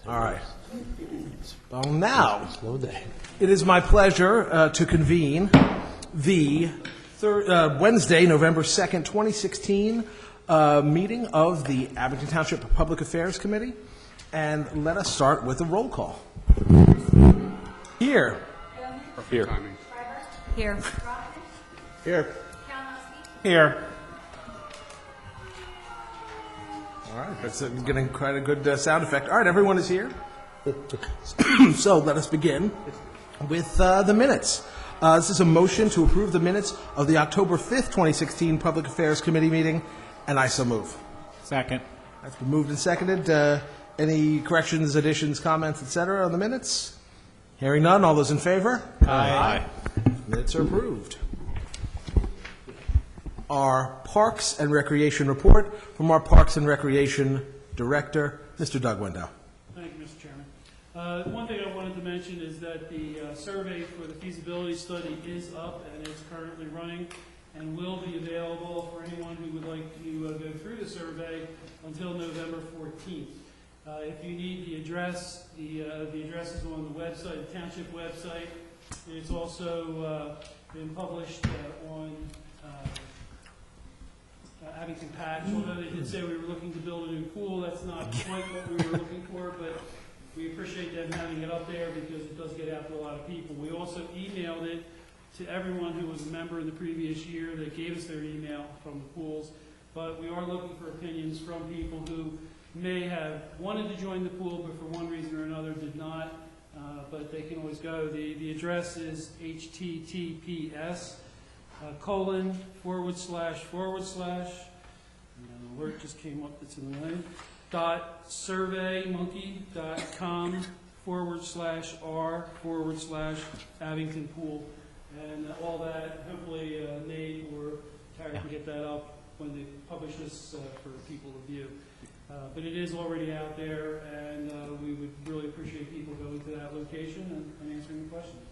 All right. Well, now, it is my pleasure to convene the Wednesday, November 2nd, 2016 meeting of the Abington Township Public Affairs Committee. And let us start with a roll call. Here. Here. Here. Here. Here. All right, that's getting quite a good sound effect. All right, everyone is here. So let us begin with the minutes. This is a motion to approve the minutes of the October 5th, 2016 Public Affairs Committee meeting, and I so move. Second. That's been moved and seconded. Any corrections, additions, comments, etc. on the minutes? Hearing none, all those in favor? Aye. Minutes are approved. Our Parks and Recreation report from our Parks and Recreation Director, Mr. Doug Wendell. Thank you, Mr. Chairman. One thing I wanted to mention is that the survey for the feasibility study is up and is currently running and will be available for anyone who would like to go through the survey until November 14th. If you need the address is on the website, the township website. It's also been published on Abington Patch, although they did say we were looking to build a new pool. That's not quite what we were looking for, but we appreciate them having it up there because it does get out to a lot of people. We also emailed it to everyone who was a member in the previous year that gave us their email from the pools, but we are looking for opinions from people who may have wanted to join the pool, but for one reason or another did not, but they can always go. The address is https:// and an alert just came up that's in the way, .surveymonkey.com/r/Abington Pool. And all that, hopefully Nate or Terry can get that up when they publish this for people to view. But it is already out there, and we would really appreciate people going to that location and answering the questions.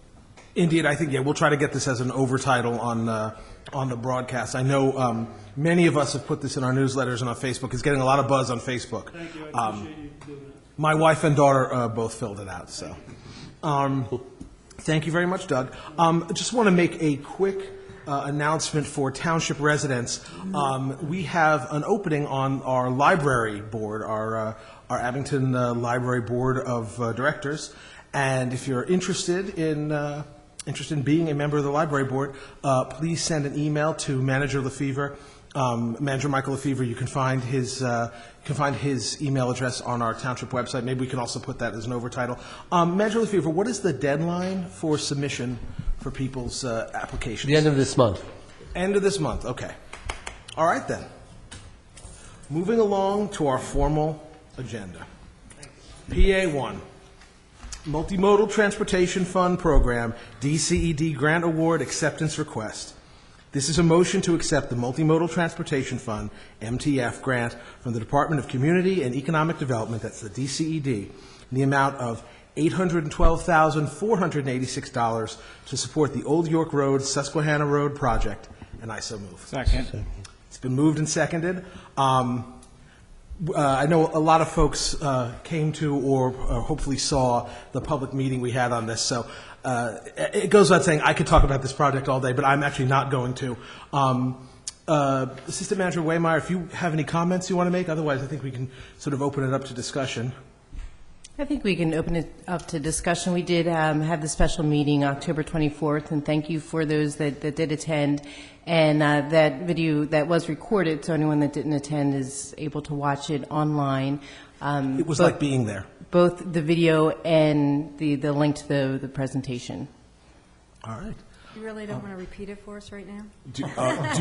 Indeed, I think, we'll try to get this as an overtitle on the broadcast. I know many of us have put this in our newsletters and on Facebook. It's getting a lot of buzz on Facebook. Thank you. I appreciate you doing that. My wife and daughter both filled it out. So, thank you very much, Doug. I just want to make a quick announcement for township residents. We have an opening on our library board, our Abington Library Board of Directors. And if you're interested in being a member of the library board, please send an email to Manager Lefevre, Manager Michael Lefevre. You can find his email address on our township website. Maybe we can also put that as an overtitle. Manager Lefevre, what is the deadline for submission for people's applications? The end of this month. End of this month. Okay. All right then. Moving along to our formal agenda. PA1. Multimodal Transportation Fund Program, DCED Grant Award Acceptance Request. This is a motion to accept the Multimodal Transportation Fund, MTF, grant from the Department of Community and Economic Development, that's the DCED, in the amount of $812,486 to support the Old York Road, Susquehanna Road project, and I so move. Second. It's been moved and seconded. I know a lot of folks came to or hopefully saw the public meeting we had on this, so it goes without saying I could talk about this project all day, but I'm actually not going to. Assistant Manager Waymire, if you have any comments you want to make, otherwise I think we can sort of open it up to discussion. I think we can open it up to discussion. We did have the special meeting October 24th, and thank you for those that did attend. And that video that was recorded, so anyone that didn't attend is able to watch it online. It was like being there. Both the video and the link to the presentation. All right. You really don't want to repeat it for us right now? Do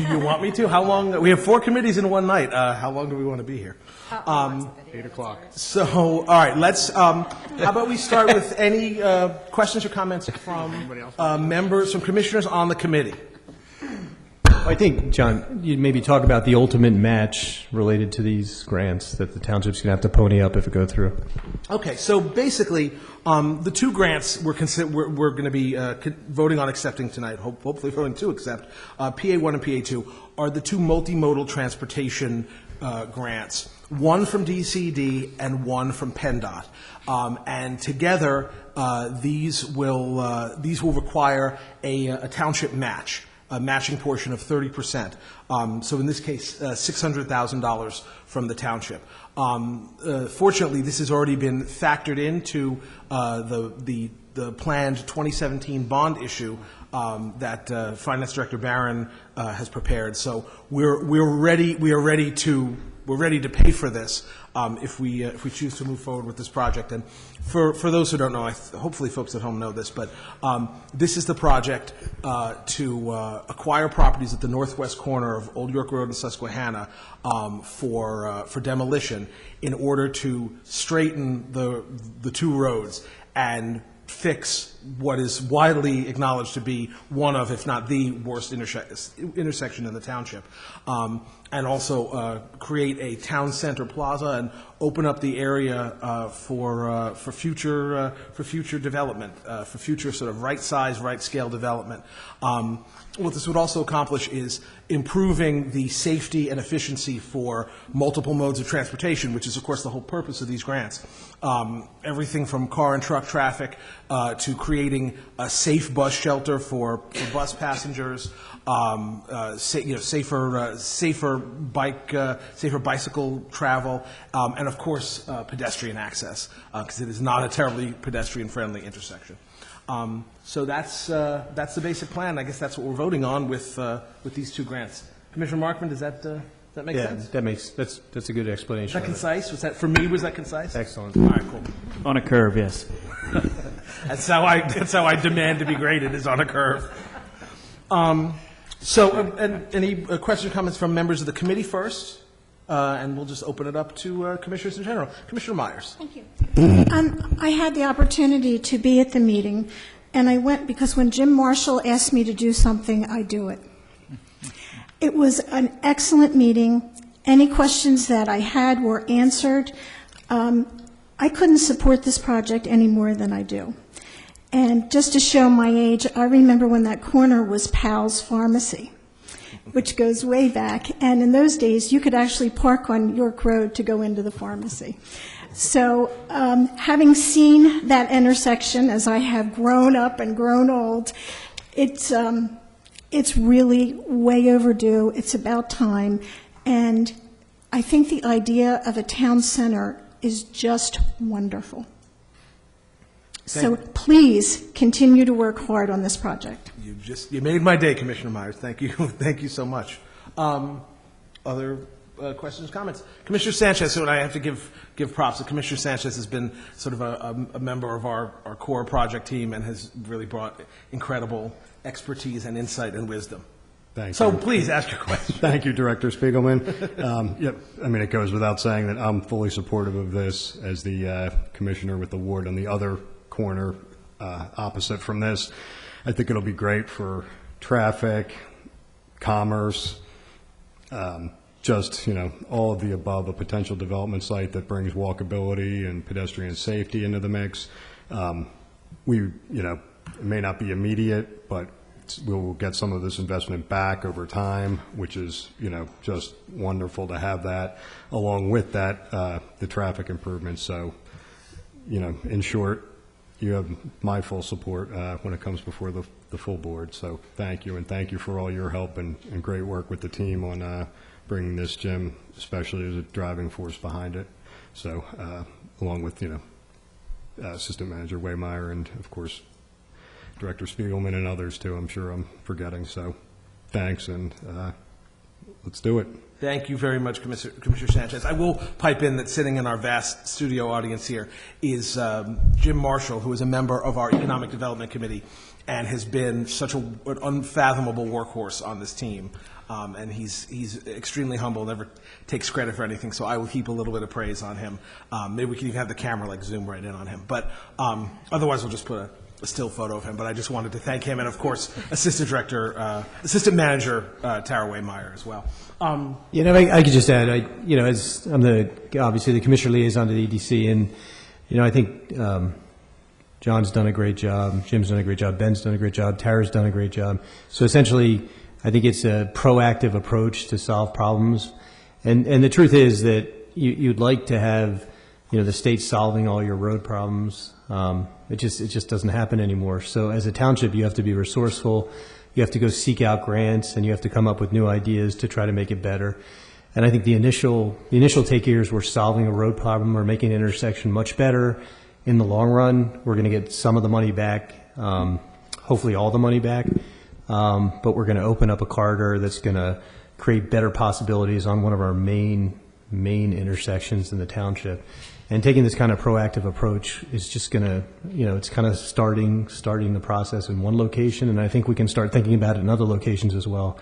you want me to? How long? We have 4 committees in one night. How long do we want to be here? 8 o'clock. So, all right, let's, how about we start with any questions or comments from members, from commissioners on the committee? I think, John, you'd maybe talk about the ultimate match related to these grants that the township's going to have to pony up if it goes through. Okay, so basically, the 2 grants we're going to be voting on accepting tonight, hopefully voting to accept, PA1 and PA2, are the 2 multimodal transportation grants, one from DCD and one from PennDOT. And together, these will require a township match, a matching portion of 30%. So in this case, $600,000 from the township. Fortunately, this has already been factored into the planned 2017 bond issue that Finance Director Barron has prepared. So we're ready to pay for this if we choose to move forward with this project. And for those who don't know, hopefully folks at home know this, but this is the project to acquire properties at the northwest corner of Old York Road and Susquehanna for demolition in order to straighten the two roads and fix what is widely acknowledged to be one of, if not the worst intersection in the township, and also create a town center plaza and open up the area for future development, for future sort of right size, right scale development. What this would also accomplish is improving the safety and efficiency for multiple modes of transportation, which is, of course, the whole purpose of these grants. Everything from car and truck traffic to creating a safe bus shelter for bus passengers, safer bicycle travel, and of course pedestrian access, because it is not a terribly pedestrian-friendly intersection. So that's the basic plan. I guess that's what we're voting on with these two grants. Commissioner Markman, does that make sense? That's a good explanation. Was that of it. concise? Was that for me? Was that concise? Excellent. All right, cool. On a curve, yes. That's how I demand to be graded, is on a curve. And any questions or comments from members of the committee first? And we'll just open it up to commissioners in general. Commissioner Myers. Thank you. I had the opportunity to be at the meeting, and I went because when Jim Marshall asked me to do something, I do it. It was an excellent meeting. Any questions that I had were answered. I couldn't support this project any more than I do. And just to show my age, I remember when that corner was Powell's Pharmacy, which goes way back. And in those days, you could actually park on York Road to go into the pharmacy. So having seen that intersection as I have grown up and grown old, it's really way overdue. It's about time. And I think the idea of a town center is just wonderful. So please continue to work hard on this project. You made my day, Commissioner Myers. Thank you. Thank you so much. Other questions, comments? Commissioner Sanchez, so I have to give props. Commissioner Sanchez has been sort of a member of our core project team and has really brought incredible expertise and insight and wisdom. Thank So you. please ask your question. Thank you, Director Spiegelman. Yep, I mean, it goes without saying that I'm fully supportive of this as the commissioner with the ward on the other corner opposite from this. I think it'll be great for traffic, commerce, just, all of the above, a potential development site that brings walkability and pedestrian safety into the mix. It may not be immediate, but we'll get some of this investment back over time, which is, just wonderful to have that. Along with that, the traffic improvements. So, in short, you have my full support when it comes before the full board. So thank you, and thank you for all your help and great work with the team on bringing this gym, especially as a driving force behind it. So along with, Assistant Manager Waymeyer and, of course, Director Spiegelman and others, too. I'm sure I'm forgetting. So thanks, and let's do it. Thank you very much, Commissioner Sanchez. I will pipe in that sitting in our vast studio audience here is Jim Marshall, who is a member of our Economic Development Committee and has been such an unfathomable workhorse on this team. And he's extremely humble, never takes credit for anything, so I will heap a little bit of praise on him. Maybe we can even have the camera zoom right in on him. But otherwise, we'll just put a still photo of him, but I just wanted to thank him, and of course, Assistant Manager Tara Waymeyer as well. I could just add, as I'm obviously the commissioner liaison to the EDC, and I think John's done a great job, Jim's done a great job, Ben's done a great job, Tara's done a great job. So essentially, I think it's a proactive approach to solve problems, And the truth is that you'd like to have, the state solving all your road problems. It just doesn't happen anymore. So as a township, you have to be resourceful. You have to go seek out grants, and you have to come up with new ideas to try to make it better. And I think the initial take here is we're solving a road problem. We're making an intersection much better. In the long run, we're going to get some of the money back, hopefully all the money back. But we're going to open up a corridor that's going to create better possibilities on one of our main intersections in the township. And taking this kind of proactive approach is just going to, it's kind of starting the process in one location, and I think we can start thinking about it in other locations as well.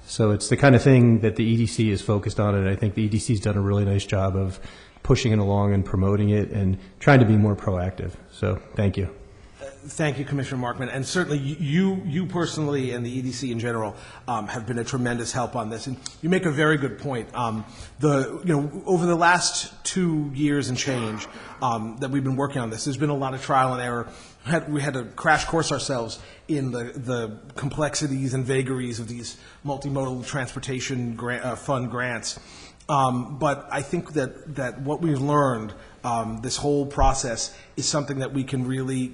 So it's the kind of thing that the EDC is focused on, and I think the EDC's done a really nice job of pushing it along and promoting it and trying to be more proactive. So thank you. Thank you, Commissioner Markman, and certainly you personally and the EDC in general have been a tremendous help on this. And you make a very good point. Over the last 2 years and change that we've been working on this, there's been a lot of trial and error. We had to crash course ourselves in the complexities and vagaries of these multimodal transportation fund grants. But I think that what we've learned, this whole process, is something that we can really,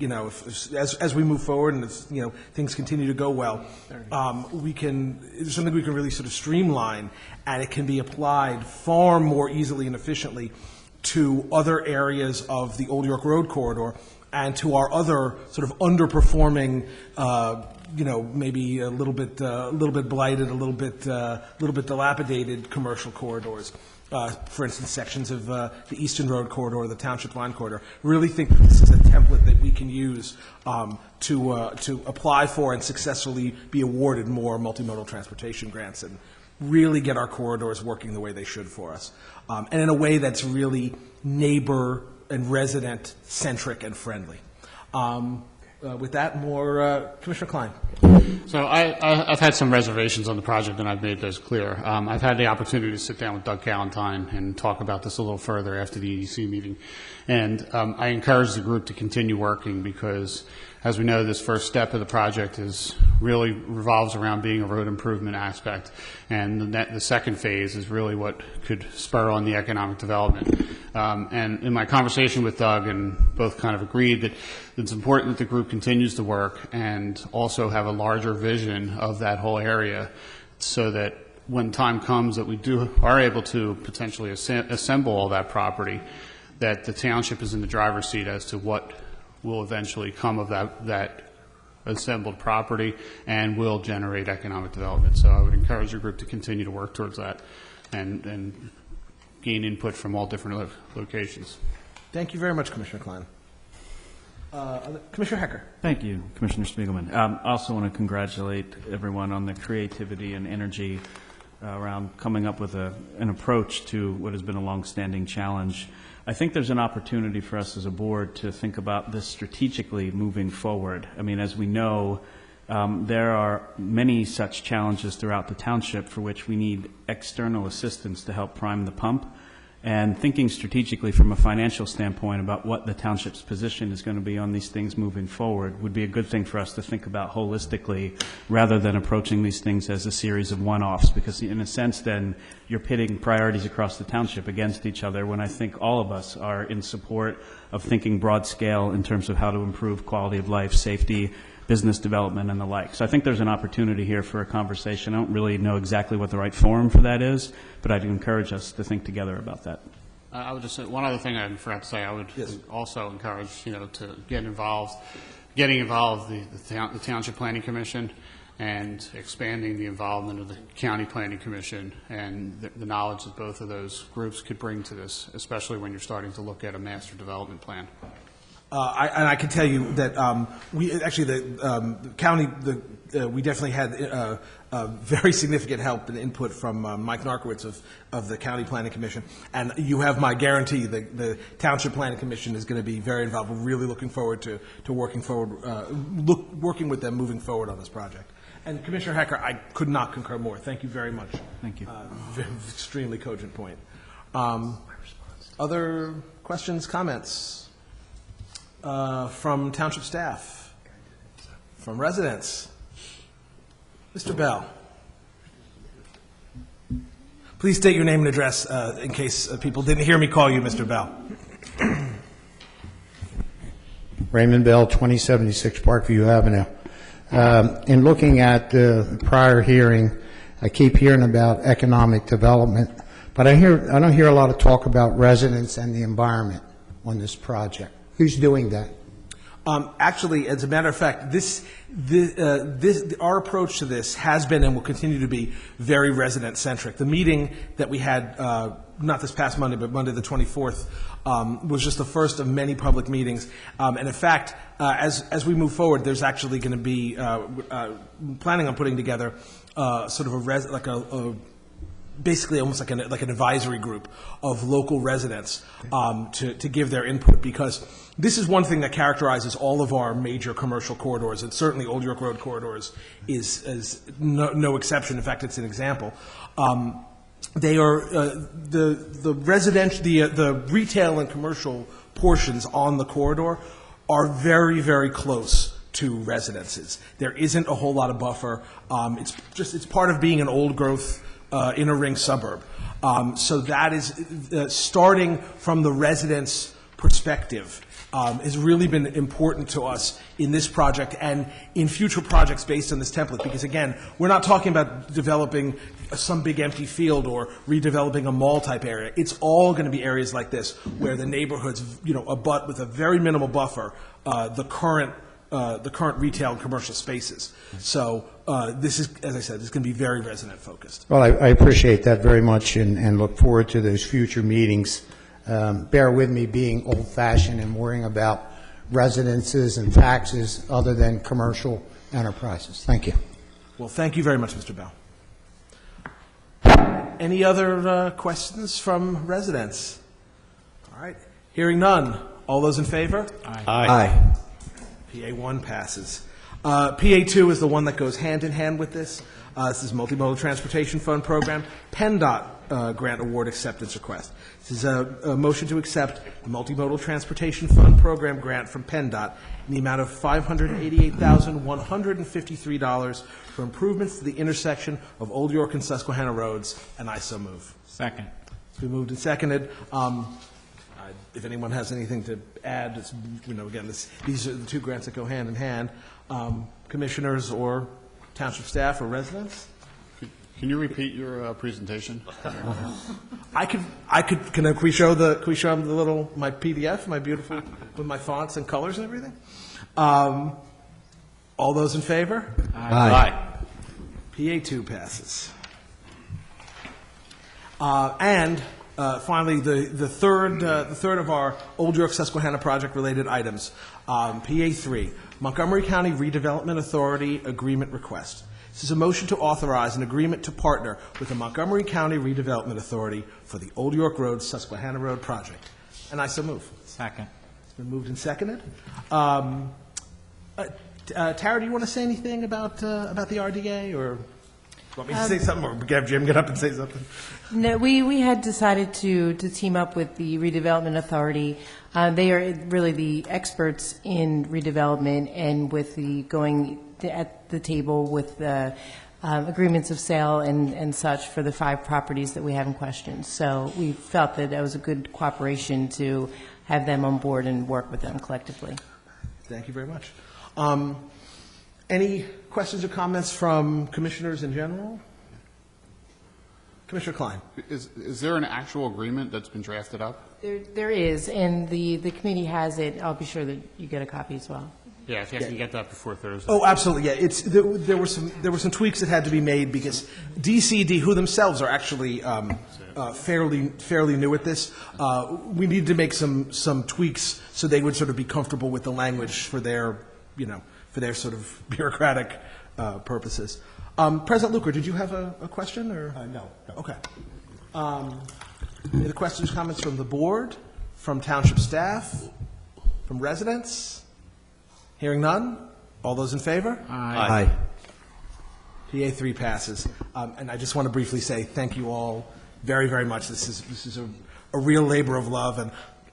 as we move forward and if, things continue to go well, it's something we can really sort of streamline, and it can be applied far more easily and efficiently to other areas of the Old York Road corridor and to our other sort of underperforming, maybe a little bit blighted, a little bit dilapidated commercial corridors. For instance, sections of the Eastern Road Corridor, the Township Line Corridor. Really think that this is a template that we can use to apply for and successfully be awarded more multimodal transportation grants and really get our corridors working the way they should for us. And in a way that's really neighbor and resident centric and friendly. With that, more Commissioner Klein. So I've had some reservations on the project, and I've made those clear. I've had the opportunity to sit down with Doug Callentine and talk about this a little further after the EDC meeting. And I encourage the group to continue working because, as we know, this first step of the project really revolves around being a road improvement aspect. And the second phase is really what could spur on the economic development. And in my conversation with Doug, and both kind of agreed that it's important that the group continues to work and also have a larger vision of that whole area so that when time comes that we are able to potentially assemble all that property, that the township is in the driver's seat as to what will eventually come of that assembled property and will generate economic development. So I would encourage your group to continue to work towards that and gain input from all different locations. Thank you very much, Commissioner Klein. Commissioner Hecker. Thank you, Commissioner Spiegelman. I also want to congratulate everyone on the creativity and energy around coming up with an approach to what has been a long-standing challenge. I think there's an opportunity for us as a board to think about this strategically moving forward. I mean, as we know, there are many such challenges throughout the township for which we need external assistance to help prime the pump. And thinking strategically from a financial standpoint about what the township's position is going to be on these things moving forward would be a good thing for us to think about holistically rather than approaching these things as a series of one-offs, because in a sense then you're pitting priorities across the township against each other when I think all of us are in support of thinking broad scale in terms of how to improve quality of life, safety, business development, and the like. So I think there's an opportunity here for a conversation. I don't really know exactly what the right forum for that is, but I'd encourage us to think together about that. I would just say, one other thing I forgot to say, I would also encourage, to get involved, getting involved the Township Planning Commission and expanding the involvement of the County Planning Commission and the knowledge that both of those groups could bring to this, especially when you're starting to look at a master development plan. I can tell you that we actually the county we definitely had very significant help and input from Mike Narkowitz of the County Planning Commission, and you have my guarantee the Township Planning Commission is going to be very involved. We're really looking forward to working working with them moving forward on this project. And Commissioner Hecker, I could not concur more. Thank you very much. Thank you. Extremely cogent point. Other questions, comments? From township staff, from residents. Mr. Bell. Please state your name and address in case people didn't hear me call you Mr. Bell. Raymond Bell, 2076 Parkview Avenue. In looking at the prior hearing, I keep hearing about economic development, but I don't hear a lot of talk about residents and the environment on this project. Who's doing that? Actually, as a matter of fact, our approach to this has been and will continue to be very resident-centric. The meeting that we had, not this past Monday, but Monday the 24th, was just the first of many public meetings. And in fact, as we move forward, there's actually going to be planning on putting together sort of basically almost like an advisory group of local residents to give their input, because this is one thing that characterizes all of our major commercial corridors, and certainly Old York Road corridors is no exception. In fact, it's an example. They are the retail and commercial portions on the corridor are very, very close to residences. There isn't a whole lot of buffer. It's part of being an old growth inner ring suburb. So that is starting from the residents' perspective has really been important to us in this project and in future projects based on this template, because again, we're not talking about developing some big empty field or redeveloping a mall type area. It's all going to be areas like this where the neighborhoods, abut with a very minimal buffer the current retail and commercial spaces. So this is, as I said, this is going to be very resident focused. Well, I appreciate that very much and look forward to those future meetings. Bear with me being old-fashioned and worrying about residences and taxes other than commercial enterprises. Thank you. Well, thank you very much, Mr. Bell. Any other questions from residents? All right. Hearing none. All those in favor? Aye. PA1 passes. PA2 is the one that goes hand in hand with this. This is Multimodal Transportation Fund Program, PennDOT grant award acceptance request. This is a motion to accept the Multimodal Transportation Fund Program grant from PennDOT in the amount of $588,153 for improvements to the intersection of Old York and Susquehanna roads, and I so move. Second. It's been moved and seconded. If anyone has anything to add, it's, again, these are the two grants that go hand in hand. Commissioners or township staff or residents? Can you repeat your presentation? Can we show them my PDF, my beautiful, with my fonts and colors and everything? All those in favor? Aye. PA2 passes. Finally, the third of our Old York Susquehanna project related items, PA3, Montgomery County Redevelopment Authority Agreement Request. This is a motion to authorize an agreement to partner with the Montgomery County Redevelopment Authority for the Old York Road Susquehanna Road project. And I so move. Second. It's been moved and seconded. Tara, do you want to say anything about the RDA, or want me to say something, or have Jim get up and say something? No, we had decided to team up with the Redevelopment Authority. They are really the experts in redevelopment, and with the going at the table with agreements of sale and such for the 5 properties that we have in question. So we felt that was a good cooperation to have them on board and work with them collectively. Thank you very much. Any questions or comments from commissioners in general? Commissioner Klein. Is there an actual agreement that's been drafted up? There is, and the committee has it. I'll be sure that you get a copy as well. Yeah, if you can get that before Thursday. Oh, absolutely. Yeah, there were some tweaks that had to be made because DCD, who themselves are actually fairly new at this, we needed to make some tweaks so they would sort of be comfortable with the language for their sort of bureaucratic purposes. President Luker, did you have a question or no? Okay. Any questions, comments from the board, from township staff, from residents? Hearing none. All those in favor? Aye. PA3 passes. And I just want to briefly say thank you all very, very much. This is a real labor of love, and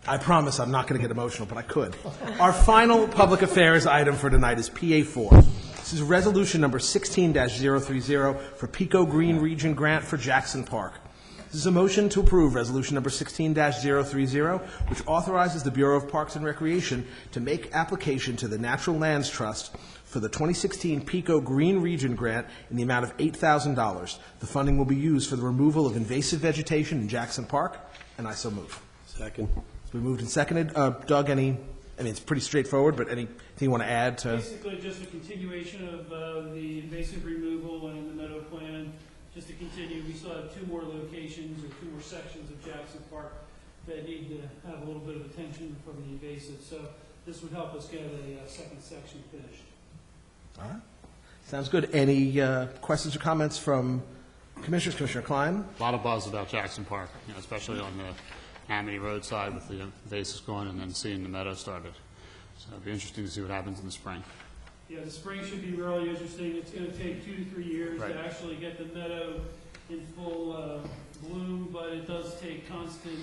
I promise I'm not going to get emotional, but I could. Our final public affairs item for tonight is PA4. This is resolution number 16-030 for Pico Green Region Grant for Jackson Park. This is a motion to approve Resolution Number 16-030, which authorizes the Bureau of Parks and Recreation to make application to the Natural Lands Trust for the 2016 PICO Green Region Grant in the amount of $8,000. The funding will be used for the removal of invasive vegetation in Jackson Park, and I so move. Second. It's been moved and seconded. Doug, it's pretty straightforward, but anything you want to add to? Basically, just a continuation of the invasive removal and the meadow plan, just to continue. We still have 2 more locations or 2 more sections of Jackson Park that need to have a little bit of attention from the invasive. So this would help us get a second section finished. All right. Sounds good. Any questions or comments from commissioners? Commissioner Klein? A lot of buzz about Jackson Park, especially on the Amity Road side with the invasives going and then seeing the meadow started. So it'll be interesting to see what happens in the spring. Yeah, the spring should be really interesting. It's going to take 2 to 3 years Right. to actually get the meadow in full bloom, but it does take constant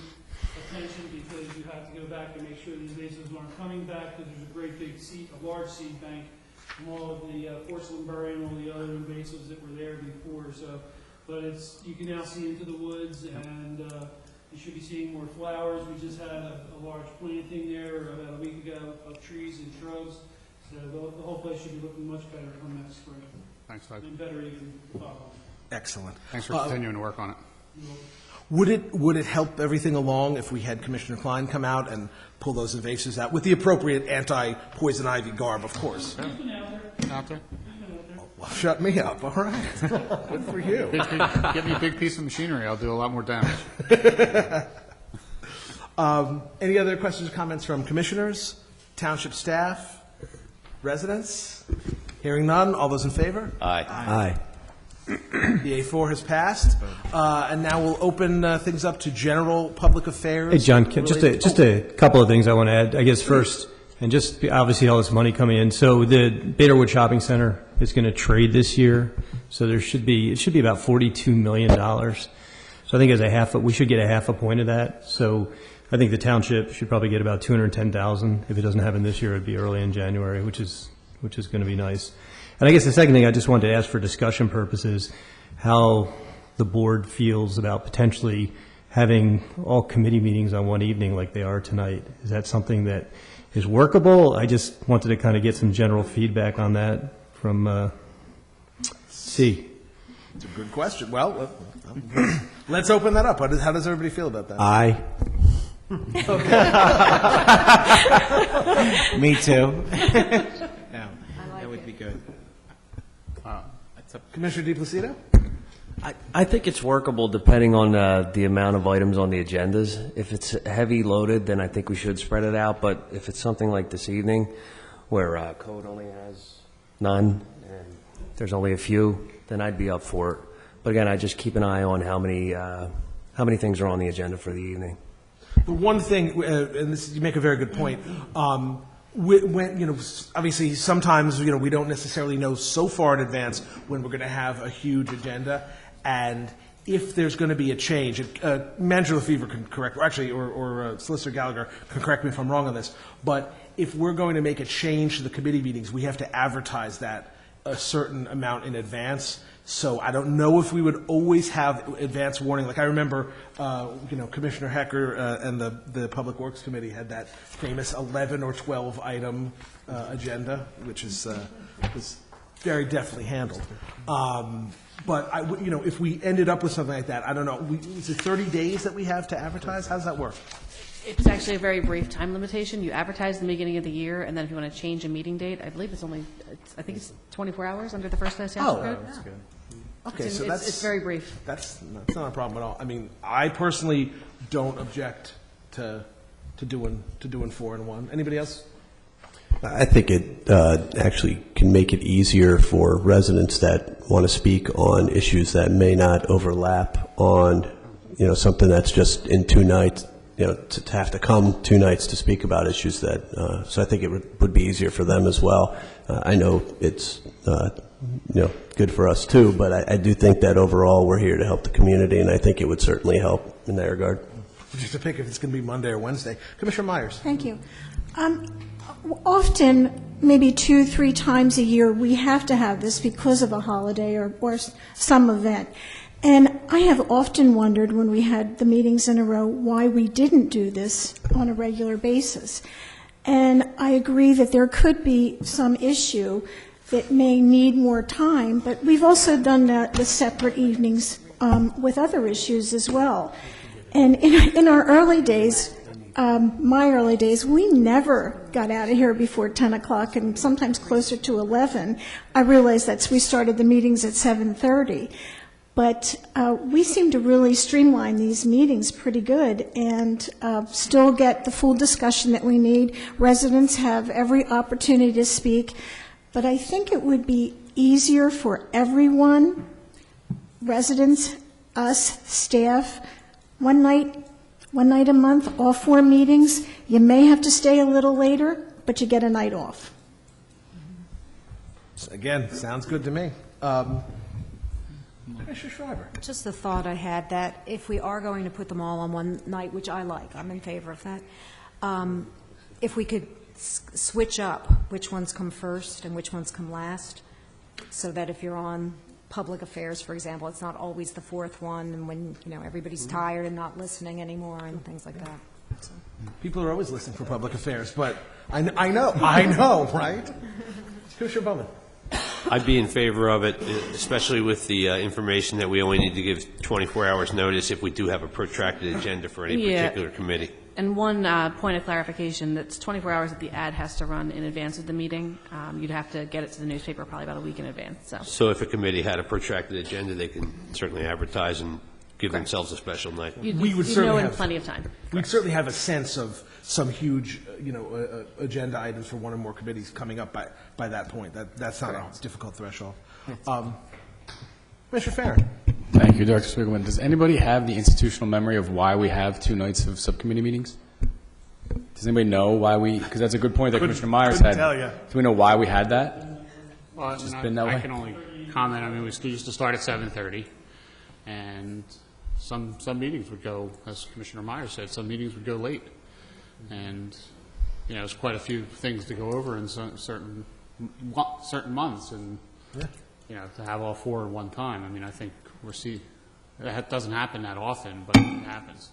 attention because you have to go back and make sure the invasives aren't coming back because there's a great big seed, a large seed bank from all of the porcelain berry and all the other invasives that were there before. So, but you can now see into the woods and you should be seeing more flowers. We just had a large planting there about a week ago of trees and shrubs. So the whole place should be looking much better come next spring. Thanks, Doug. And better even following. Excellent. Thanks for continuing to work on it. Would it help everything along if we had Commissioner Klein come out and pull those invasives out with the appropriate anti-poison ivy garb, of course? Out there? Well, shut me up, all right? Good for you. Give me a big piece of machinery, I'll do a lot more damage. Any other questions or comments from commissioners, township staff, residents? Hearing none, all those in favor? Aye. The A4 has passed, and now we'll open things up to general public affairs. Hey, John, just a couple of things I want to add. I guess first, and just obviously all this money coming in. So the Baderwood Shopping Center is going to trade this year. So it should be about $42 million. So I think we should get a half a point of that. So I think the township should probably get about $210,000. If it doesn't happen this year, it'd be early in January, which is going to be nice. And I guess the second thing I just wanted to ask for discussion purposes, how the board feels about potentially having all committee meetings on one evening like they are tonight. Is that something that is workable? I just wanted to kind of get some general feedback on that from C. It's a good question. Well, let's open that up. How does everybody feel about that? Aye. Me too. No, that would be good. Commissioner DiPlacido? I think it's workable depending on the amount of items on the agendas. If it's heavy loaded, then I think we should spread it out. But if it's something like this evening, where code only has none and there's only a few, then I'd be up for it. But again, I just keep an eye on how many things are on the agenda for the evening. The one thing, and you make a very good point. When obviously sometimes we don't necessarily know so far in advance when we're going to have a huge agenda, and if there's going to be a change, Manager Lefevre can correct, or Solicitor Gallagher can correct me if I'm wrong on this, but if we're going to make a change to the committee meetings, we have to advertise that a certain amount in advance. So I don't know if we would always have advance warning. Like I remember, Commissioner Hecker and the Public Works Committee had that famous 11 or 12 item agenda, which was very deftly handled. But if we ended up with something like that, I don't know. Is it 30 days that we have to advertise? How does that work? It's actually a very brief time limitation. You advertise in the beginning of the year, and then if you want to change a meeting date, I believe I think it's 24 hours under the First Class Township Code. That's good. Okay, so it's very brief. That's not a problem at all. I mean, I personally don't object to doing 4 in 1. Anybody else? I think it actually can make it easier for residents that want to speak on issues that may not overlap on, something that's just in 2 nights, to have to come 2 nights to speak about issues that, so I think it would be easier for them as well. I know it's, good for us too, but I do think that overall we're here to help the community, and I think it would certainly help in that regard. Just to pick if it's going to be Monday or Wednesday. Commissioner Myers. Thank you. Often, maybe 2-3 times a year, we have to have this because of a holiday or some event. And I have often wondered when we had the meetings in a row why we didn't do this on a regular basis. And I agree that there could be some issue that may need more time, but we've also done the separate evenings with other issues as well. And in our early days, my early days, we never got out of here before 10 o'clock and sometimes closer to 11. I realize we started the meetings at 7:30. But we seem to really streamline these meetings pretty good and still get the full discussion that we need. Residents have every opportunity to speak. But I think it would be easier for everyone, residents, us, staff, one night a month, all 4 meetings. You may have to stay a little later, but you get a night off. Again, sounds good to me. Commissioner Schreiber. Just the thought I had that if we are going to put them all on one night, which I like, I'm in favor of that, if we could switch up which ones come first and which ones come last, so that if you're on public affairs, for example, it's not always the 4th one, and when, everybody's tired and not listening anymore and things like that. So. People are always listening for public affairs, but I know, right? Commissioner Bowman. I'd be in favor of it, especially with the information that we only need to give 24 hours notice if we do have a protracted agenda for any particular committee. And one point of clarification, that's 24 hours that the ad has to run in advance of the meeting. You'd have to get it to the newspaper probably about a week in advance. So if a committee had a protracted agenda, they can certainly advertise and give themselves a special night. We would you certainly know in have plenty of time. We'd certainly have a sense of some huge, agenda items for one or more committees coming up by that point. That's not a difficult threshold. Mr. Farron. Thank you, Dr. Spiegelman. Does anybody have the institutional memory of why we have 2 nights of subcommittee meetings? Does anybody know why because that's a good point that Commissioner Myers had. Tell you. Do we know why we had that? Well, It's just and been that I way? can only comment. I mean, we used to start at 7:30, and some meetings would go, as Commissioner Myers said, some meetings would go late, and there's quite a few things to go over in certain months, and to have all 4 at one time. I mean, I think that doesn't happen that often, but it happens.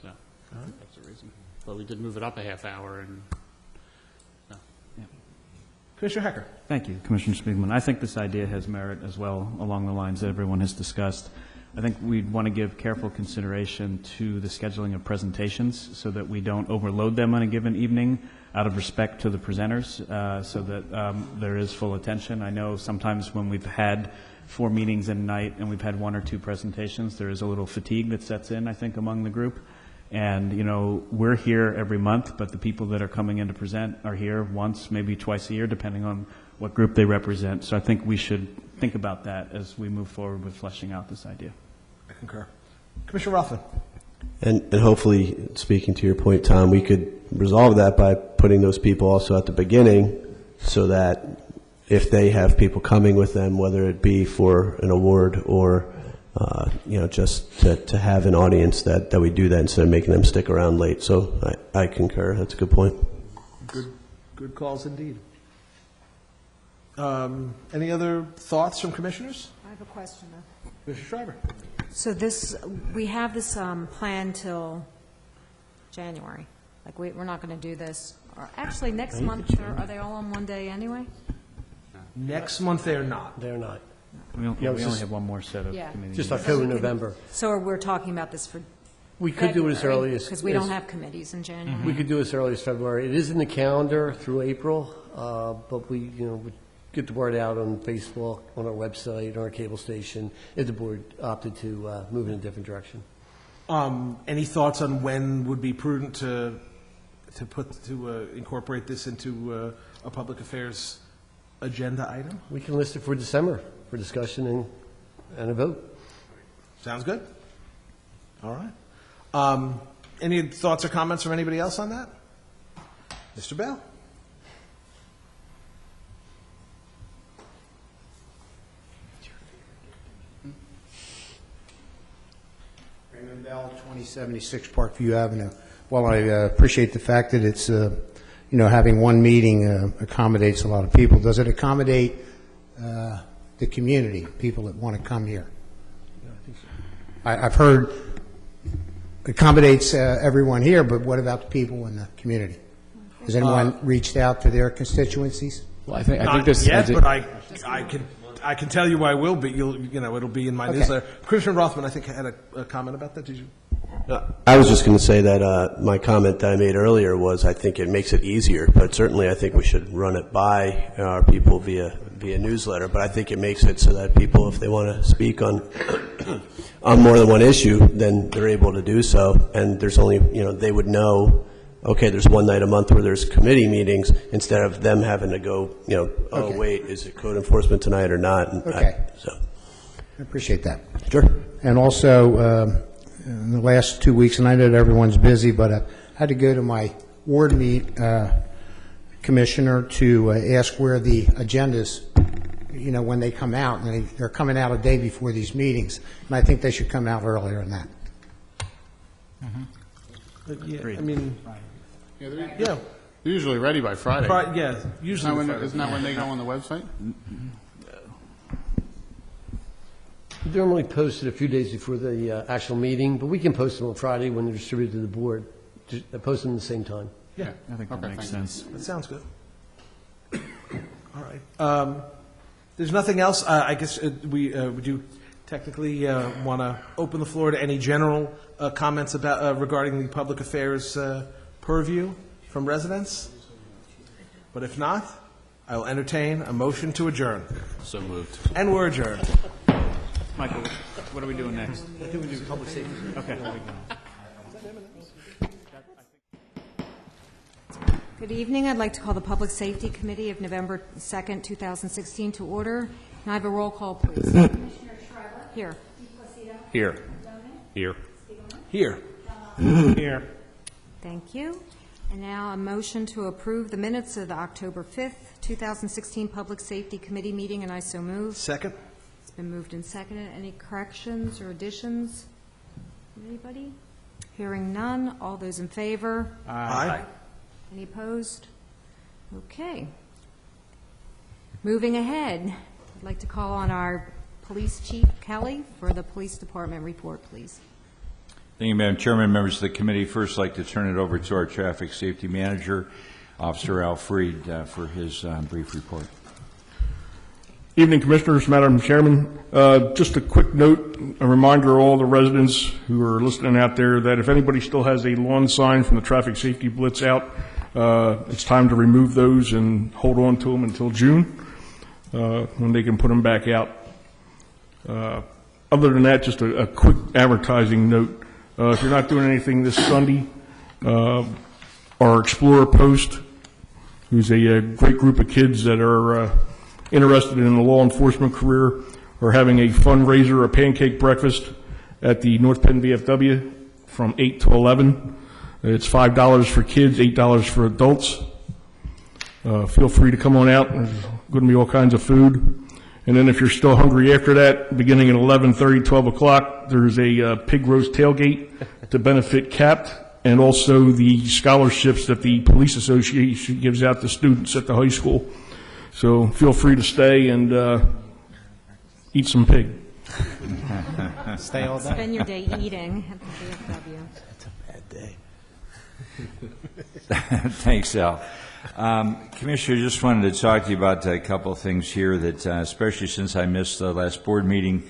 So that's the reason. But we did move it up a half hour, and. Commissioner Hecker. Thank you, Commissioner Spiegelman. I think this idea has merit as well along the lines that everyone has discussed. I think we'd want to give careful consideration to the scheduling of presentations so that we don't overload them on a given evening out of respect to the presenters, so that there is full attention. I know sometimes when we've had 4 meetings in a night and we've had 1 or 2 presentations, there is a little fatigue that sets in, I think, among the group. And, we're here every month, but the people that are coming in to present are here once, maybe twice a year, depending on what group they represent. So I think we should think about that as we move forward with fleshing out this idea. I concur. Commissioner Ruffin. And hopefully, speaking to your point, Tom, we could resolve that by putting those people also at the beginning so that if they have people coming with them, whether it be for an award or just to have an audience that we do that instead of making them stick around late. So I concur. That's a good point. Good calls indeed. Any other thoughts from commissioners? I have a question, though. Commissioner Schreiber. So we have this plan till January. Like, we're not going to do this. Or actually, next month, are they all on one day anyway? Next month they are not. They're not. We only have one more set of Yeah. committee Just meetings. October, November. So we're talking about this for We could do it as early as... because we don't have committees in January. We could do it as early as February. It is in the calendar through April, but we get the word out on Facebook, on our website, on our cable station, if the board opted to move in a different direction. Any thoughts on when would be prudent to incorporate this into a public affairs agenda item? We can list it for December for discussion and a vote. Sounds good. All right. Any thoughts or comments from anybody else on that? Mr. Bell? Raymond Bell, 2076 Parkview Avenue. Well, I appreciate the fact that it's, having one meeting accommodates a lot of people. Does it accommodate the community, people that want to come here? I've heard accommodates everyone here, but what about the people in the community? Has anyone reached out to their constituencies? Well, I think Not this. yet, but I can tell you I will be. It'll be in my Okay. newsletter. Commissioner Rothman, I think, had a comment about that. Did you? I was just going to say that my comment that I made earlier was I think it makes it easier, but certainly I think we should run it by our people via newsletter. But I think it makes it so that people, if they want to speak on on more than one issue, then they're able to do so. And there's only, they would know, okay, there's one night a month where there's committee meetings, instead of them having to go, oh, Okay. wait, is it code enforcement tonight or not? And Okay. So, I appreciate that. sure. And also, in the last 2 weeks, and I know that everyone's busy, but I had to go to my ward meet, commissioner, to ask where the agendas, when they come out, and they're coming out a day before these meetings, and I think they should come out earlier than that. Yeah, I mean, Yeah, yeah. They're usually ready by Friday. Yeah, usually. Isn't that when they go on the website? We normally post it a few days before the actual meeting, but we can post them on Friday when they're distributed to the board. Just post them at the same time. Yeah, I think that makes sense. that sounds good. All right. There's nothing else. I guess we do technically want to open the floor to any general comments about regarding the public affairs purview from residents. But if not, I will entertain a motion to adjourn. So moved. And we're adjourned. Michael, what are we doing next? I think we do public safety. Okay. Good evening. I'd like to call the Public Safety Committee of November 2nd, 2016 to order. Can I have a roll call, please? Here. Here. Here. Here. Here. Thank you. And now a motion to approve the minutes of the October 5th, 2016 Public Safety Committee meeting, and I so move. Second. It's been moved and seconded. Any corrections or additions? Anybody? Hearing none. All those in favor? Aye. Any opposed? Okay. Moving ahead, I'd like to call on our Police Chief Kelly for the Police Department report, please. Thank you, Madam Chairman. Members of the committee, first I'd like to turn it over to our Traffic Safety Manager, Officer Al Freed, for his brief report. Evening, Commissioners, Madam Chairman. Just a quick note, a reminder to all the residents who are listening out there that if anybody still has a lawn sign from the Traffic Safety Blitz out, it's time to remove those and hold on to them until June, when they can put them back out. Other than that, just a quick advertising note. If you're not doing anything this Sunday, our Explorer Post, who's a great group of kids that are interested in a law enforcement career, are having a fundraiser, a pancake breakfast at the North Penn VFW from 8 to 11. It's $5 for kids, $8 for adults. Feel free to come on out. There's going to be all kinds of food. And then if you're still hungry after that, beginning at 11:30, 12 o'clock, there's a pig roast tailgate to benefit CAPT, and also the scholarships that the Police Association gives out to students at the high school. So feel free to stay and eat some pig. Stay all day. Spend your day eating at the VFW. That's a bad day. Thanks, Al. Commissioner, just wanted to talk to you about a couple of things here that, especially since I missed the last board meeting.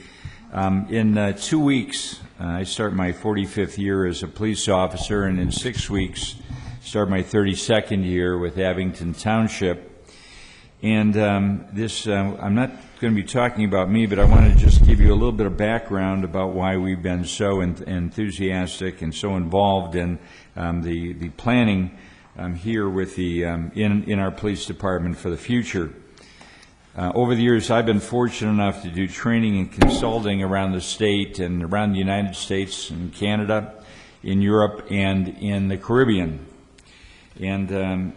In 2 weeks, I start my 45th year as a police officer, and in 6 weeks, start my 32nd year with Abington Township. And I'm not going to be talking about me, but I want to just give you a little bit of background about why we've been so enthusiastic and so involved in the planning here with the in our police department for the future. Over the years, I've been fortunate enough to do training and consulting around the state and around the United States and Canada, in Europe, and in the Caribbean. And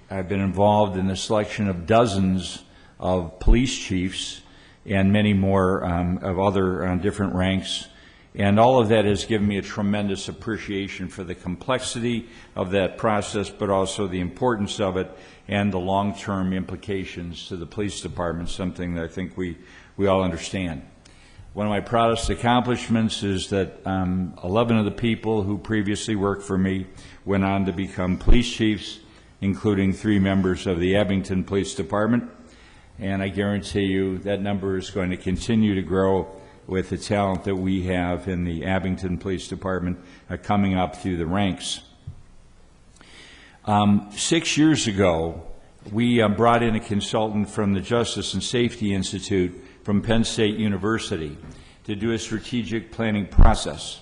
I've been involved in the selection of dozens of police chiefs and many more of other different ranks. And all of that has given me a tremendous appreciation for the complexity of that process, but also the importance of it and the long-term implications to the police department, something that I think we all understand. One of my proudest accomplishments is that 11 of the people who previously worked for me went on to become police chiefs, including 3 members of the Abington Police Department. And I guarantee you that number is going to continue to grow with the talent that we have in the Abington Police Department coming up through the ranks. 6 years ago, we brought in a consultant from the Justice and Safety Institute from Penn State University to do a strategic planning process.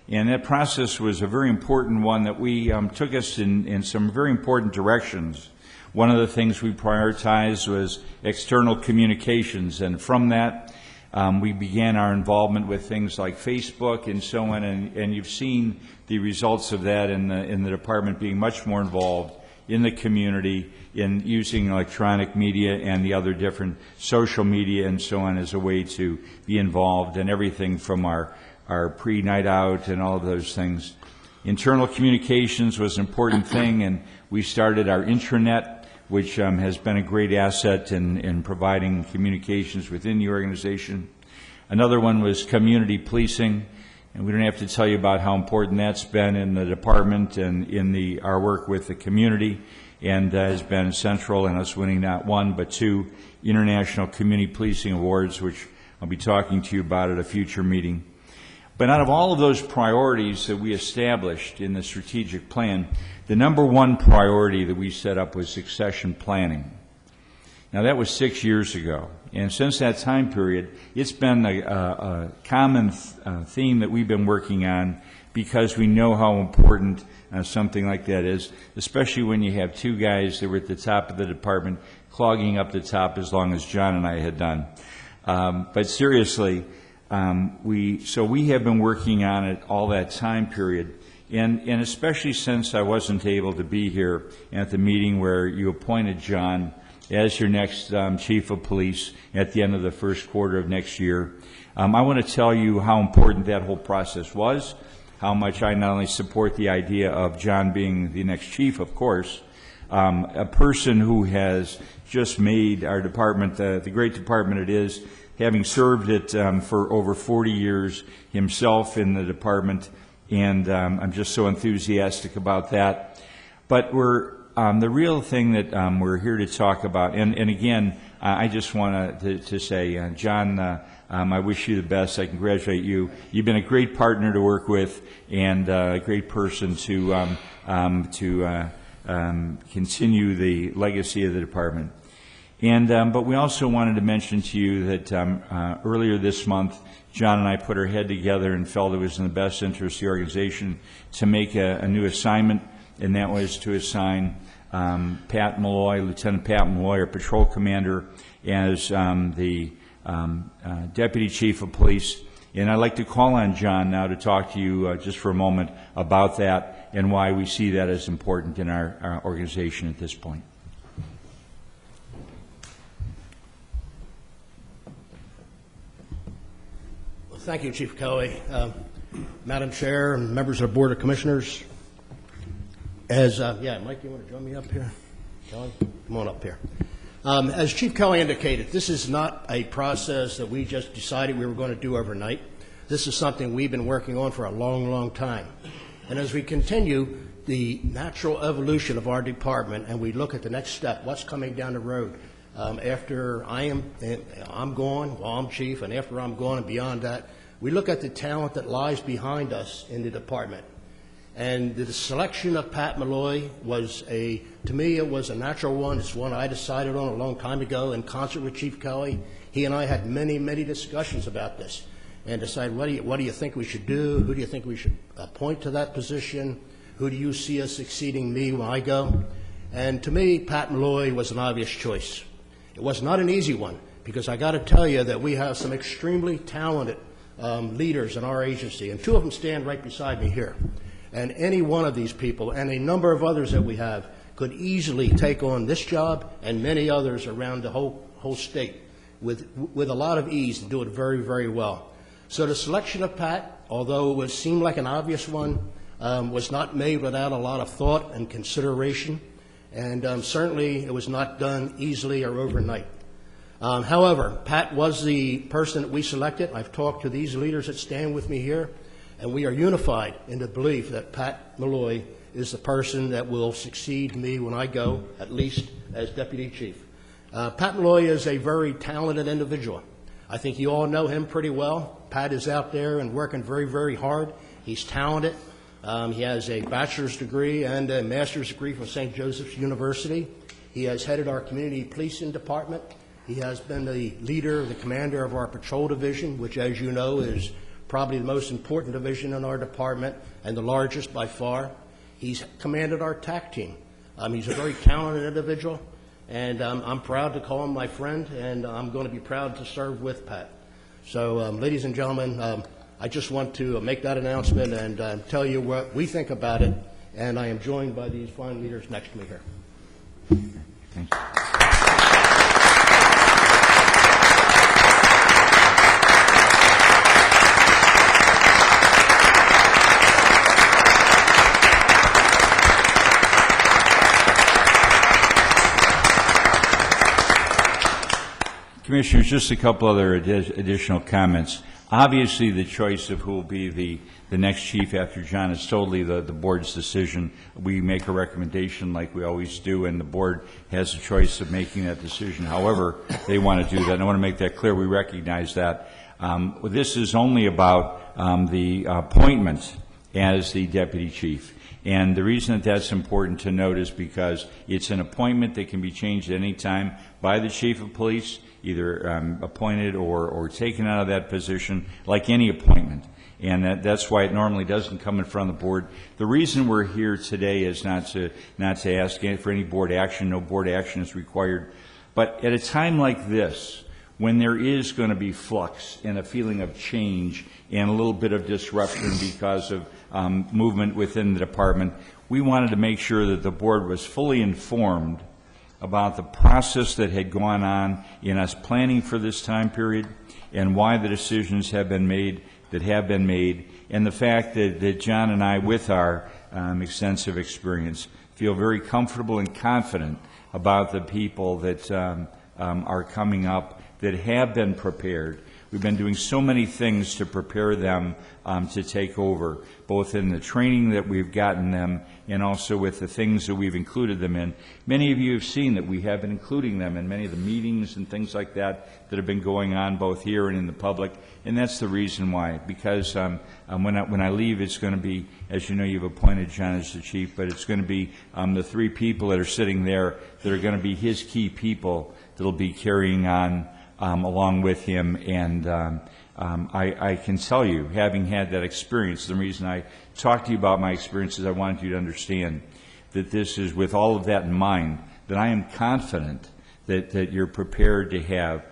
And that process was a very important one that we took us in some very important directions. One of the things we prioritized was external communications, and from that we began our involvement with things like Facebook and so on, and you've seen the results of that in the department being much more involved in the community, in using electronic media and the other different social media and so on as a way to be involved in everything from our pre-night out and all of those things. Internal communications was an important thing, and we started our intranet, which has been a great asset in providing communications within the organization. Another one was community policing, and we don't have to tell you about how important that's been in the department and in our work with the community, and has been central in us winning not 1 but 2 International Community Policing Awards, which I'll be talking to you about at a future meeting. But out of all of those priorities that we established in the strategic plan, the number 1 priority that we set up was succession planning. Now, that was 6 years ago, and since that time period, it's been a common theme that we've been working on, because we know how important something like that is, especially when you have 2 guys that were at the top of the department clogging up the top as long as John and I had done. But seriously, we have been working on it all that time period, and especially since I wasn't able to be here at the meeting where you appointed John as your next chief of police at the end of the first quarter of next year. I want to tell you how important that whole process was, how much I not only support the idea of John being the next chief, of course, a person who has just made our department the great department it is, having served it for over 40 years himself in the department, and I'm just so enthusiastic about that. But the real thing that we're here to talk about, and again, I just want to say, John, I wish you the best. I congratulate you. You've been a great partner to work with, and a great person to continue the legacy of the department. And but we also wanted to mention to you that earlier this month, John and I put our head together and felt it was in the best interest of the organization to make a new assignment, and that was to assign Pat Malloy, Lieutenant Pat Malloy, our patrol commander, as the Deputy Chief of Police. And I'd like to call on John now to talk to you just for a moment about that and why we see that as important in our organization at this point. Thank you, Chief Kelly. Madam Chair and members of the Board of Commissioners. Mike, you want to join me up here? Kelly, come on up here. As Chief Kelly indicated, this is not a process that we just decided we were going to do overnight. This is something we've been working on for a long, long time. And as we continue the natural evolution of our department and we look at the next step, what's coming down the road, after I'm gone, while I'm chief, and after I'm gone and beyond that, we look at the talent that lies behind us in the department. And the selection of Pat Malloy to me, it was a natural one. It's one I decided on a long time ago in concert with Chief Kelly. He and I had many, many discussions about this and decided, what do you think we should do? Who do you think we should appoint to that position? Who do you see as succeeding me when I go? And to me, Pat Malloy was an obvious choice. It was not an easy one, because I got to tell you that we have some extremely talented leaders in our agency, and 2 of them stand right beside me here. And any one of these people, and a number of others that we have, could easily take on this job and many others around the whole state with a lot of ease and do it very, very well. So the selection of Pat, although it would seem like an obvious one, was not made without a lot of thought and consideration, and certainly it was not done easily or overnight. However, Pat was the person that we selected. I've talked to these leaders that stand with me here, and we are unified in the belief that Pat Malloy is the person that will succeed me when I go, at least as Deputy Chief. Pat Malloy is a very talented individual. I think you all know him pretty well. Pat is out there and working very, very hard. He's talented. He has a bachelor's degree and a master's degree from St. Joseph's University. He has headed our community policing department. He has been the leader, the commander of our patrol division, which, as you know, is probably the most important division in our department and the largest by far. He's commanded our TAC team. He's a very talented individual, and I'm proud to call him my friend, and I'm going to be proud to serve with Pat. So, ladies and gentlemen, I just want to make that announcement and tell you what we think about it, and I am joined by these fine leaders next to me here. Thank you. Commissioners, just a couple other additional comments. Obviously, the choice of who will be the next chief after John is totally the board's decision. We make a recommendation like we always do, and the board has a choice of making that decision however they want to do that. And I want to make that clear. We recognize that. This is only about the appointment as the deputy chief. And the reason that that's important to note is because it's an appointment that can be changed at any time by the chief of police, either appointed or taken out of that position, like any appointment. And that's why it normally doesn't come in front of the board. The reason we're here today is not to ask for any board action. No board action is required. But at a time like this, when there is going to be flux and a feeling of change and a little bit of disruption because of movement within the department, we wanted to make sure that the board was fully informed about the process that had gone on in us planning for this time period and why the decisions have been made that have been made, and the fact that John and I, with our extensive experience, feel very comfortable and confident about the people that are coming up that have been prepared. We've been doing so many things to prepare them to take over, both in the training that we've gotten them and also with the things that we've included them in. Many of you have seen that we have been including them in many of the meetings and things like that have been going on both here and in the public, and that's the reason why. Because when I leave, it's going to be, as you know, you've appointed John as the chief, but it's going to be the three people that are sitting there that are going to be his key people that will be carrying on along with him. And I can tell you, having had that experience, the reason I talked to you about my experience is I wanted you to understand that this is with all of that in mind, that I am confident that you're prepared to have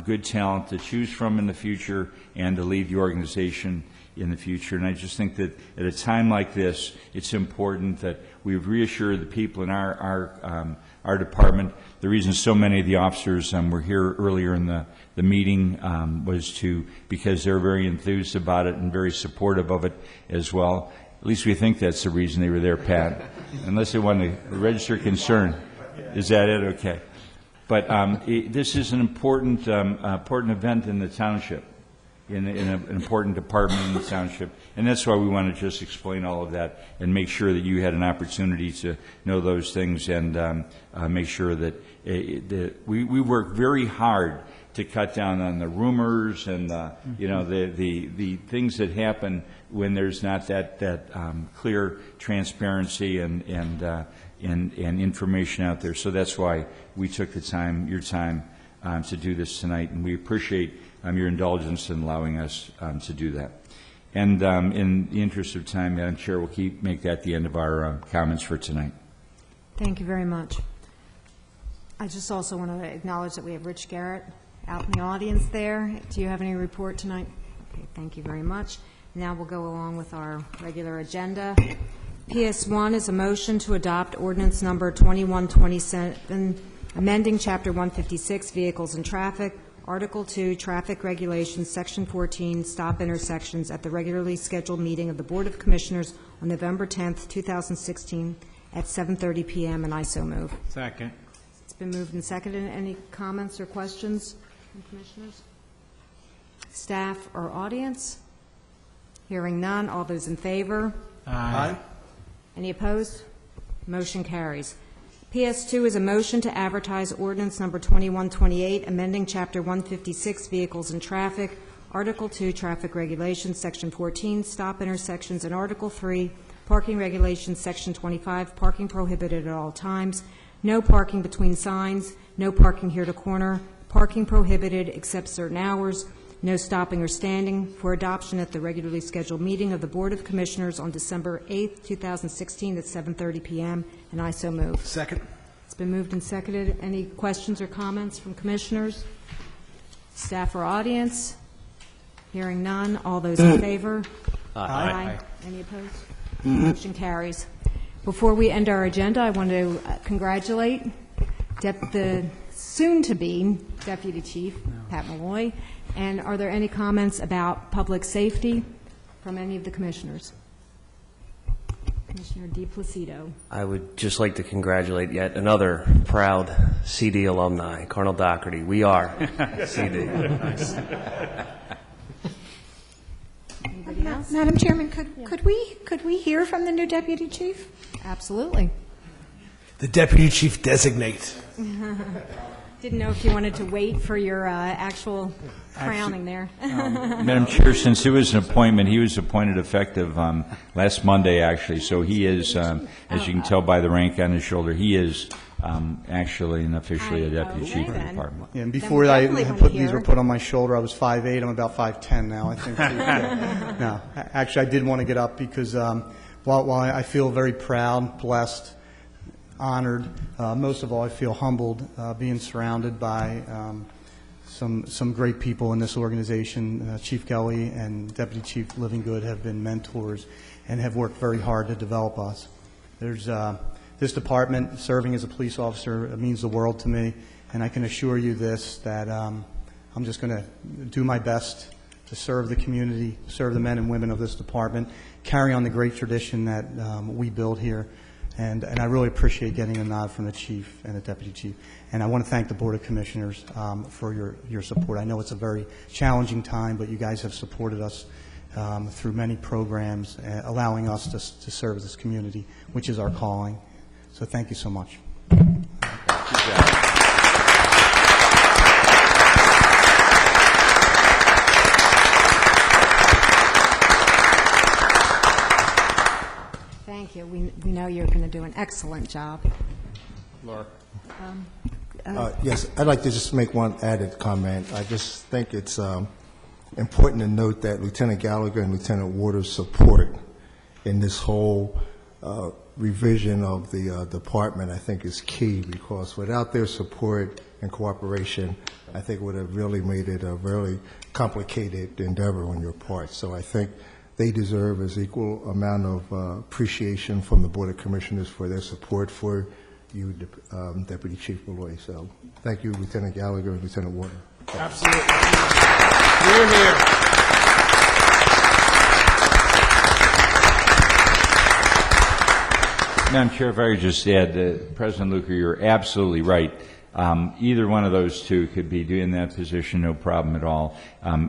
good talent to choose from in the future and to lead the organization in the future. And I just think that at a time like this, it's important that we've reassured the people in our department. The reason so many of the officers were here earlier in the meeting was because they're very enthused about it and very supportive of it as well. At least we think that's the reason they were there, Pat. Unless they want to register concern. Is that it? Okay. But this is an important event in the township, in an important department in the township. And that's why we want to just explain all of that and make sure that you had an opportunity to know those things and make sure that we work very hard to cut down on the rumors and the things that happen when there's not that clear transparency and information out there. So that's why we took the time, your time, to do this tonight, and we appreciate your indulgence in allowing us to do that. And in the interest of time, Madam Chair, we'll make that the end of our comments for tonight. Thank you very much. I just also want to acknowledge that we have Rich Garrett out in the audience there. Do you have any report tonight? Okay, thank you very much. Now we'll go along with our regular agenda. PS1 is a motion to adopt ordinance number 2127, amending Chapter 156, Vehicles and Traffic, Article 2, Traffic Regulations, Section 14, Stop Intersections, at the regularly scheduled meeting of the Board of Commissioners on November 10th, 2016, at 7:30 p.m., and I so move. Second. It's been moved and seconded. Any comments or questions from commissioners? Staff or audience? Hearing none. All those in favor? Aye. Any opposed? Motion carries. PS2 is a motion to advertise ordinance number 2128, amending Chapter 156, Vehicles and Traffic, Article 2, Traffic Regulations, Section 14, Stop Intersections, and Article 3, Parking Regulations, Section 25, Parking Prohibited at all times, no parking between signs, no parking here to corner, parking prohibited except certain hours, no stopping or standing, for adoption at the regularly scheduled meeting of the Board of Commissioners on December 8th, 2016 at 7:30 p.m., and I so move. Second. It's been moved and seconded. Any questions or comments from commissioners? Staff or audience? Hearing none. All those in favor? Aye. Any opposed? Motion carries. Before we end our agenda, I want to congratulate the soon-to-be Deputy Chief, Pat Malloy. And are there any comments about public safety from any of the commissioners? Commissioner DePlacido. I would just like to congratulate yet another proud CD alumni, Colonel Doherty. We are CD. Anybody else? Madam Chairman, could we hear from the new deputy chief? Absolutely. The deputy chief designate. Didn't know if you wanted to wait for your actual crowning there. Madam Chair, since it was an appointment, he was appointed effective last Monday, actually. So he is, as you can tell by the rank on his shoulder, he is actually and officially a deputy chief of the department. Yeah, and before these were put on my shoulder, I was 5'8". I'm about 5'10" now, I think. No, actually, I did want to get up because while I feel very proud, blessed, honored, most of all, I feel humbled being surrounded by some great people in this organization. Chief Kelly and Deputy Chief Livingood have been mentors and have worked very hard to develop us. There's this department, serving as a police officer, means the world to me, and I can assure you this, that I'm just going to do my best to serve the community, serve the men and women of this department, carry on the great tradition that we build here. And I really appreciate getting a nod from the chief and the deputy chief. And I want to thank the Board of Commissioners for your support. I know it's a very challenging time, but you guys have supported us through many programs, allowing us to serve this community, which is our calling. So thank you so much. Thank you. We know you're going to do an excellent job. Laura. Yes, I'd like to just make one added comment. I just think it's important to note that Lieutenant Gallagher and Lieutenant Waters' support in this whole revision of the department, I think, is key, because without their support and cooperation, I think it would have really made it a very complicated endeavor on your part. So I think they deserve as equal amount of appreciation from the Board of Commissioners for their support for you, Deputy Chief Malloy. So thank you, Lieutenant Gallagher and Lieutenant Warner. Absolutely. We're here. Madam Chair, if I could just add, President Luker, you're absolutely right. Either one of those two could be doing that position, no problem at all,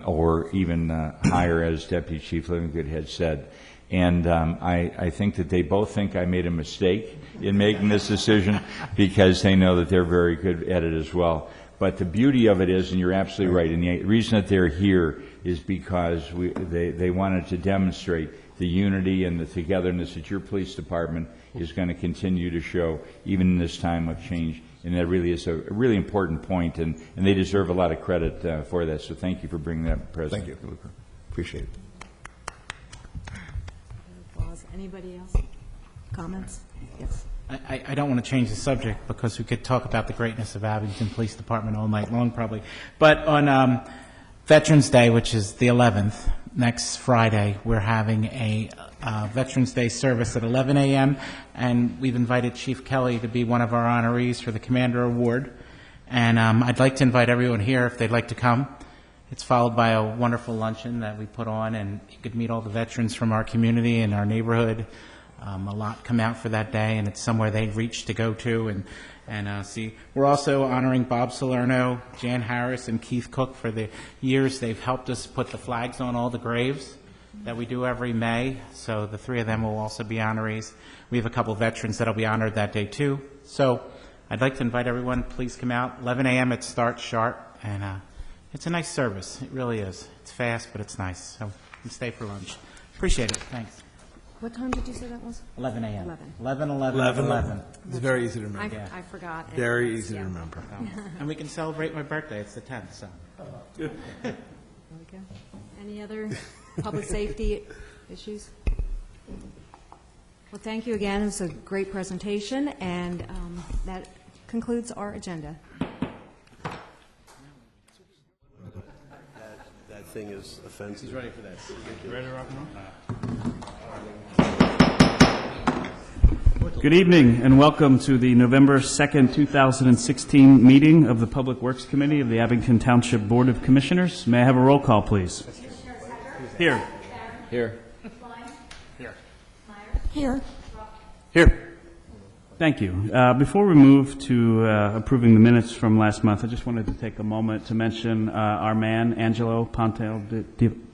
or even higher, as Deputy Chief Livingood had said. And I think that they both think I made a mistake in making this decision, because they know that they're very good at it as well. But the beauty of it is, and you're absolutely right, and the reason that they're here is because they wanted to demonstrate the unity and the togetherness that your police department is going to continue to show, even in this time of change. And that really is a really important point, and they deserve a lot of credit for that. So thank you for bringing that, President. Thank you. Appreciate it. Anybody else? Comments? Yes. I don't want to change the subject, because we could talk about the greatness of Abington Police Department all night long, probably. But on Veterans Day, which is the 11th, next Friday, we're having a Veterans Day service at 11 a.m., and we've invited Chief Kelly to be one of our honorees for the Commander Award. And I'd like to invite everyone here if they'd like to come. It's followed by a wonderful luncheon that we put on, and you could meet all the veterans from our community and our neighborhood. A lot come out for that day, and it's somewhere they reach to go to, and and see. We're also honoring Bob Salerno, Jan Harris, and Keith Cook for the years they've helped us put the flags on all the graves that we do every May. So the three of them will also be honorees. We have a couple veterans that'll be honored that day too. So I'd like to invite everyone, please come out. 11 a.m. it starts sharp, and it's a nice service. It really is. It's fast, but it's nice. So you can stay for lunch. Appreciate it. Thanks. What time did you say that was? 11 a.m. 11. 11. It's very easy to remember. I forgot. Very easy to remember. And we can celebrate my birthday. It's the 10th, so. Okay. Any other public safety issues? Well, thank you again. It was a great presentation, and that concludes our agenda. That thing is offensive. He's ready for that. You ready to rock and roll? Good evening, and welcome to the November 2nd, 2016 meeting of the Public Works Committee of the Abington Township Board of Commissioners. May I have a roll call, please? Here. Here. Here. Here. Thank you. Before we move to approving the minutes from last month, I just wanted to take a moment to mention our man, Angelo Ponteladefino.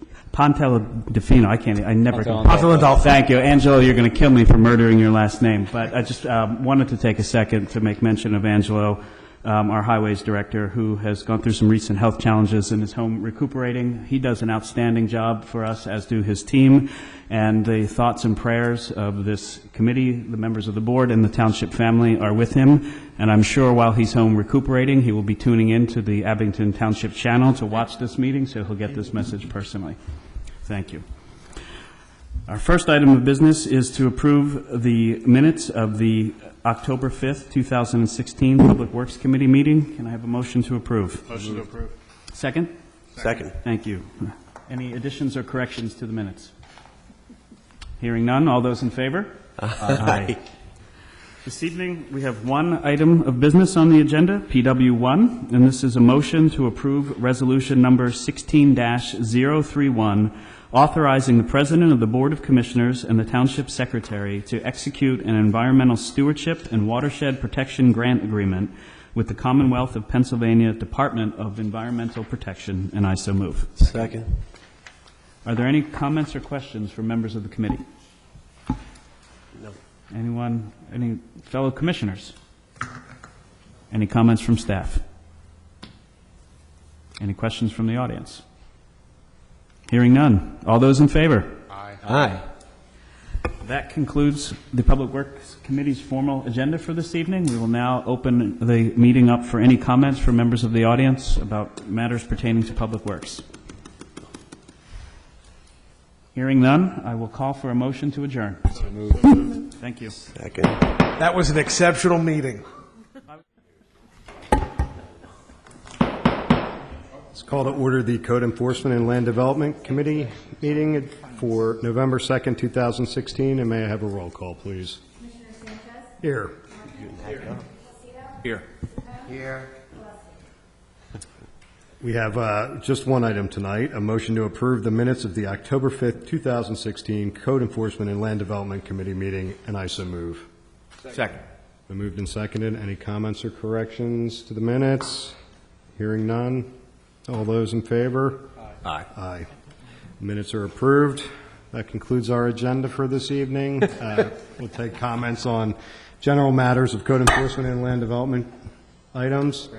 I never can. Pontelandolfo. Thank you. Angelo, you're going to kill me for murdering your last name. But I just wanted to take a second to make mention of Angelo, our highways director, who has gone through some recent health challenges and is home recuperating. He does an outstanding job for us, as do his team. And the thoughts and prayers of this committee, the members of the board, and the township family are with him. And I'm sure while he's home recuperating, he will be tuning in to the Abington Township channel to watch this meeting, so he'll get this message personally. Thank you. Our first item of business is to approve the minutes of the October 5th, 2016 Public Works Committee meeting. Can I have a motion to approve? Motion to approve. Second? Second. Thank you. Any additions or corrections to the minutes? Hearing none, all those in favor? Aye. This evening, we have one item of business on the agenda, PW1, and this is a motion to approve resolution number 16-031, authorizing the President of the Board of Commissioners and the Township Secretary to execute an environmental stewardship and watershed protection grant agreement with the Commonwealth of Pennsylvania Department of Environmental Protection, and I so move. Second. Are there any comments or questions from members of the committee? No. Anyone, any fellow commissioners? Any comments from staff? Any questions from the audience? Hearing none. All those in favor? Aye. Aye. That concludes the Public Works Committee's formal agenda for this evening. We will now open the meeting up for any comments from members of the audience about matters pertaining to Public Works. Hearing none, I will call for a motion to adjourn. Thank you. Second. That was an exceptional meeting. It's called to order the Code Enforcement and Land Development Committee meeting for November 2nd, 2016, and may I have a roll call, please? Here. Here. Here. We have just one item tonight, a motion to approve the minutes of the October 5th, 2016 Code Enforcement and Land Development Committee meeting, and I so move. Second. Been moved and seconded. Any comments or corrections to the minutes? Hearing none. All those in favor? Aye. Aye. Minutes are approved. That concludes our agenda for this evening. We'll take comments on general matters of code enforcement and land development items.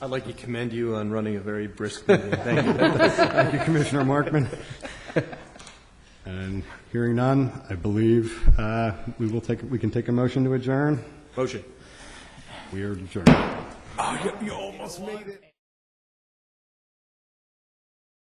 I'd like to commend you on running a very brisk meeting. Thank you. Thank you, Commissioner Markman. And hearing none, I believe we can take a motion to adjourn. Motion. We are adjourned. Oh, you almost made it.